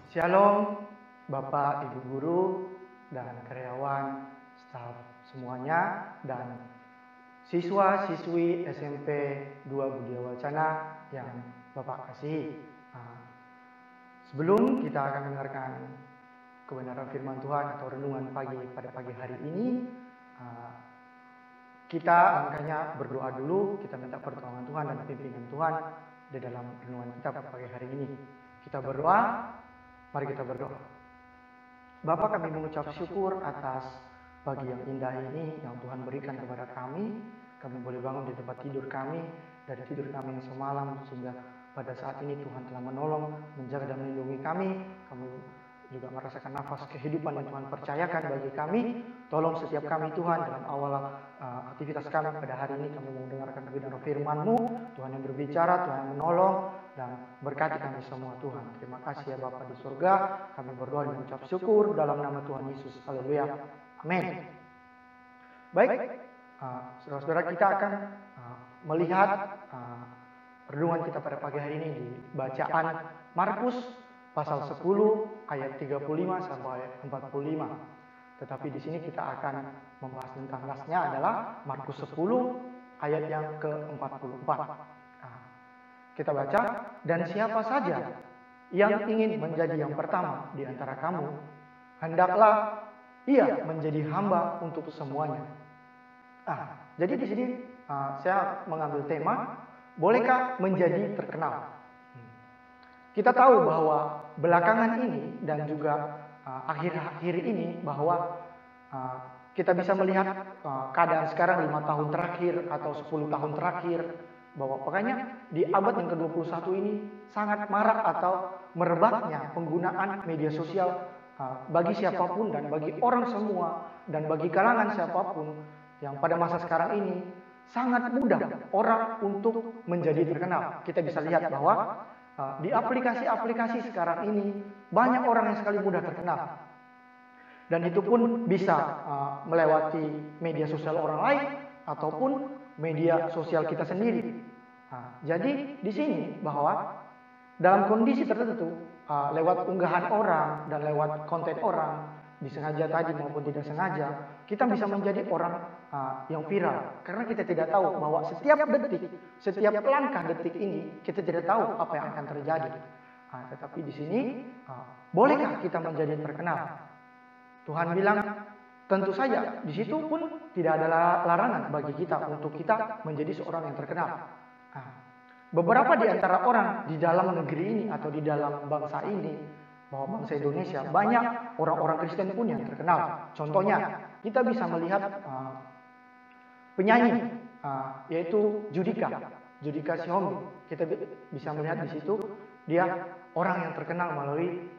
Shalom Bapak, Ibu Guru, dan karyawan, staf semuanya, dan siswa-siswi SMP 2 Budia Wacana yang Bapak kasihi. Sebelum kita akan mendengarkan kebenaran firman Tuhan atau renungan pada pagi hari ini, kita angkanya berdoa dulu, kita minta pertolongan Tuhan dan pimpinan Tuhan di dalam renungan kita pada pagi hari ini. Kita berdoa. Mari kita berdoa. Bapa, kami mengucap syukur atas pagi yang indah ini yang Tuhan berikan kepada kami. Kami boleh bangun di tempat tidur kami, dari tidur kami yang semalam, sehingga pada saat ini Tuhan telah menolong, menjaga dan melindungi kami. Kami juga merasakan nafas kehidupan yang Tuhan percayakan bagi kami. Tolong setiap kami Tuhan dalam awal aktivitas kami pada hari ini, kami mendengarkan kebenaran firman-Mu, Tuhan yang berbicara, Tuhan yang menolong, dan berkati kami semua Tuhan. Terima kasih ya Bapa di surga, kami berdoa dan mengucap syukur dalam nama Tuhan Yesus. Haleluya. Amin. Baik, saudara-saudara, kita akan melihat renungan kita pada pagi hari ini di bacaan Markus pasal 10 ayat 35 sampai 45. Tetapi di sini kita akan membahas tentang nasnya adalah Markus 10 ayat yang ke-44. Kita baca, dan siapa saja yang ingin menjadi yang pertama di antara kamu, hendaklah ia menjadi hamba untuk semuanya. Jadi di sini saya mengambil tema, bolehkah menjadi terkenal? Kita tahu bahwa belakangan ini dan juga akhir-akhir ini bahwa kita bisa melihat keadaan sekarang 5 tahun terakhir atau 10 tahun terakhir, bahwa pokoknya di abad yang ke-21 ini sangat marak atau merebaknya penggunaan media sosial bagi siapapun dan bagi orang semua dan bagi kalangan siapapun yang pada masa sekarang ini sangat mudah orang untuk menjadi terkenal. Kita bisa lihat bahwa di aplikasi-aplikasi sekarang ini banyak orang yang sekali mudah terkenal. Dan itu pun bisa melewati media sosial orang lain ataupun media sosial kita sendiri. Jadi di sini bahwa dalam kondisi tertentu lewat unggahan orang dan lewat konten orang, disengaja tadi maupun tidak sengaja, kita bisa menjadi orang yang viral. Karena kita tidak tahu bahwa setiap detik, setiap langkah detik ini kita tidak tahu apa yang akan terjadi. Tetapi di sini bolehkah kita menjadi terkenal? Tuhan bilang tentu saja di situ pun tidak ada larangan bagi kita untuk kita menjadi seorang yang terkenal. Beberapa di antara orang di dalam negeri ini atau di dalam bangsa ini, bahwa bangsa Indonesia, banyak orang-orang Kristen pun yang terkenal. Contohnya, kita bisa melihat penyanyi, yaitu Judika Sihombi. Kita bisa melihat di situ dia orang yang terkenal melalui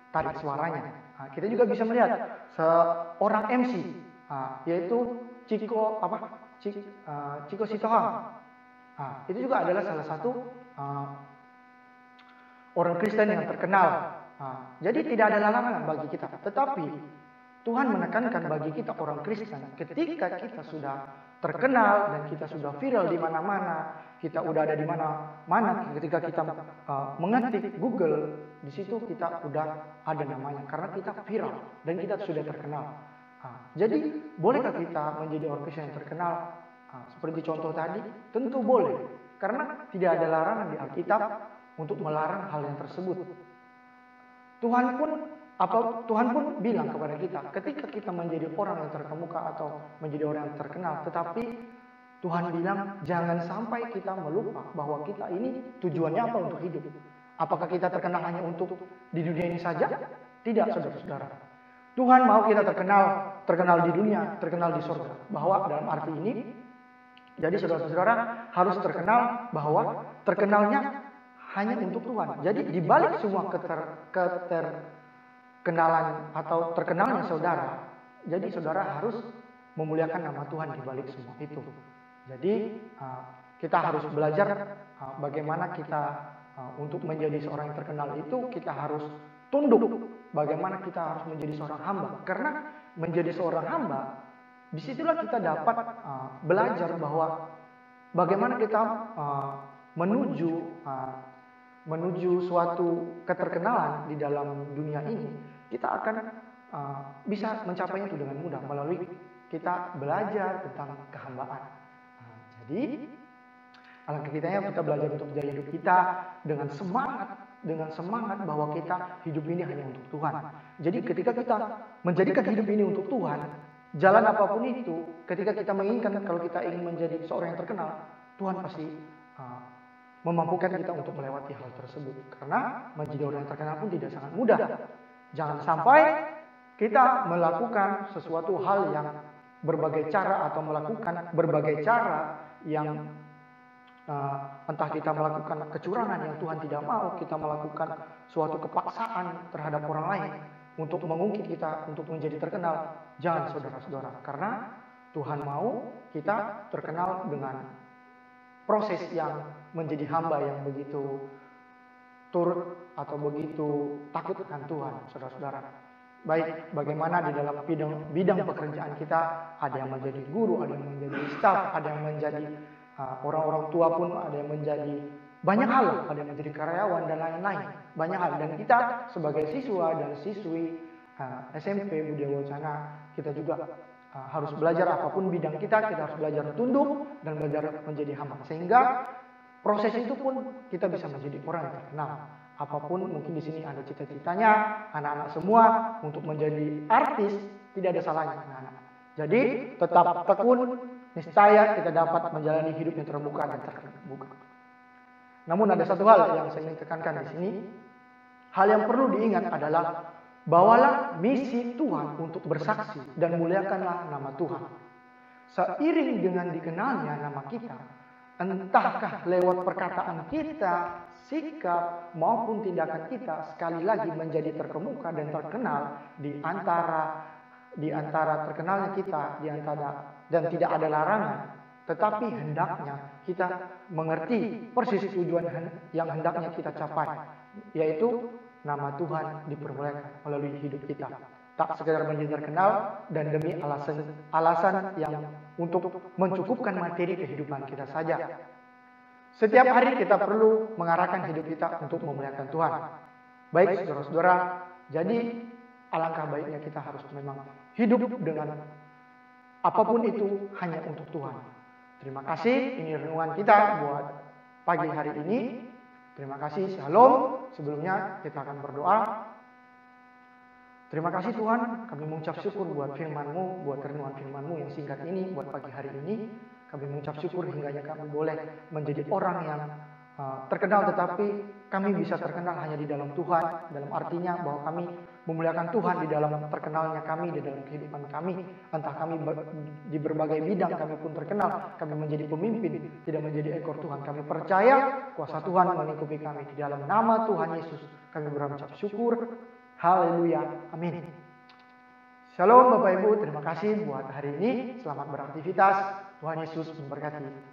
tarik suaranya. Kita juga bisa melihat seorang MC, yaitu Chico Sitohang. Itu juga adalah salah satu orang Kristen yang terkenal. Jadi tidak ada larangan bagi kita. Tetapi Tuhan menekankan bagi kita orang Kristen, ketika kita sudah terkenal dan kita sudah viral di mana-mana, kita udah ada di mana-mana, ketika kita mengetik Google, di situ kita udah ada namanya karena kita viral dan kita sudah terkenal. Jadi bolehkah kita menjadi orang Kristen yang terkenal? seperti contoh tadi, tentu boleh. Karena tidak ada larangan di Alkitab untuk melarang hal yang tersebut. Tuhan pun bilang kepada kita, ketika kita menjadi orang yang terkemuka atau menjadi orang yang terkenal, tetapi Tuhan bilang jangan sampai kita melupa bahwa kita ini tujuannya apa untuk hidup. Apakah kita terkenal hanya untuk di dunia ini saja? Tidak, saudara-saudara. Tuhan mau kita terkenal di dunia, terkenal di surga. Bahwa dalam arti ini, jadi saudara-saudara harus terkenal bahwa terkenalnya hanya untuk Tuhan. Jadi di balik semua kenalan atau terkenalnya saudara, jadi saudara harus memuliakan nama Tuhan di balik semua itu. Jadi kita harus belajar bagaimana kita untuk menjadi seorang yang terkenal itu kita harus tunduk. Bagaimana kita harus menjadi seorang hamba. Karena menjadi seorang hamba, disitulah kita dapat belajar bahwa bagaimana kita menuju suatu keterkenalan di dalam dunia ini. Kita akan bisa mencapainya itu dengan mudah melalui kita belajar tentang kehambaan. Jadi alangkah kitanya kita belajar untuk menjalani hidup kita dengan semangat bahwa kita hidup ini hanya untuk Tuhan. Jadi ketika kita menjadikan hidup ini untuk Tuhan, jalan apapun itu, ketika kita menginginkan kalau kita ingin menjadi seorang yang terkenal, Tuhan pasti memampukan kita untuk melewati hal tersebut. Karena menjadi orang yang terkenal pun tidak sangat mudah. Jangan sampai kita melakukan sesuatu hal yang berbagai cara atau melakukan berbagai cara yang entah kita melakukan kecurangan yang Tuhan tidak mau, kita melakukan suatu kepaksaan terhadap orang lain untuk mengungkit kita untuk menjadi terkenal. Jangan, saudara-saudara, karena Tuhan mau kita terkenal dengan proses yang menjadi hamba yang begitu turut atau begitu takut akan Tuhan, saudara-saudara. Baik bagaimana di dalam bidang pekerjaan kita, ada yang menjadi guru, ada yang menjadi staf, ada yang menjadi orang-orang tua pun, ada yang menjadi banyak hal, ada yang menjadi karyawan dan lain-lain. Banyak hal, dan kita sebagai siswa dan siswi SMP Budi Wacana, kita juga harus belajar apapun bidang kita harus belajar tunduk dan belajar menjadi hamba. Sehingga proses itu pun kita bisa menjadi orang yang terkenal. Apapun mungkin di sini ada cita-citanya, anak-anak semua untuk menjadi artis, tidak ada salahnya anak-anak. Jadi tetap tekun, niscaya kita dapat menjalani hidup yang terbuka dan terbuka. Namun ada satu hal yang saya ingin tekankan di sini. Hal yang perlu diingat adalah bawalah misi Tuhan untuk bersaksi dan muliakanlah nama Tuhan. Seiring dengan dikenalnya nama kita, entahkah lewat perkataan kita, sikap maupun tindakan kita sekali lagi menjadi terkemuka dan terkenal di antara terkenalnya kita dan tidak ada larangan. Tetapi hendaknya kita mengerti persis tujuan yang hendaknya kita capai, yaitu nama Tuhan dipermuliakan melalui hidup kita. Tak sekedar menjadi terkenal dan demi alasan yang untuk mencukupkan materi kehidupan kita saja. Setiap hari kita perlu mengarahkan hidup kita untuk memuliakan Tuhan. Baik saudara-saudara, jadi alangkah baiknya kita harus memang hidup dengan apapun itu hanya untuk Tuhan. Terima kasih, ini renungan kita buat pagi hari ini. Terima kasih, shalom. Sebelumnya kita akan berdoa. Terima kasih Tuhan, kami mengucap syukur buat firman-Mu, buat renungan firman-Mu yang singkat ini, buat pagi hari ini. Kami mengucap syukur hingganya kami boleh menjadi orang yang terkenal, tetapi kami bisa terkenal hanya di dalam Tuhan. Dalam artinya bahwa kami memuliakan Tuhan di dalam terkenalnya kami, di dalam kehidupan kami. Entah kami di berbagai bidang kami pun terkenal, kami menjadi pemimpin, tidak menjadi ekor Tuhan. Kami percaya kuasa Tuhan melingkupi kami. Di dalam nama Tuhan Yesus kami berucap syukur. Haleluya, amin. Shalom Bapak Ibu, terima kasih buat hari ini. Selamat beraktivitas. Tuhan Yesus memberkati.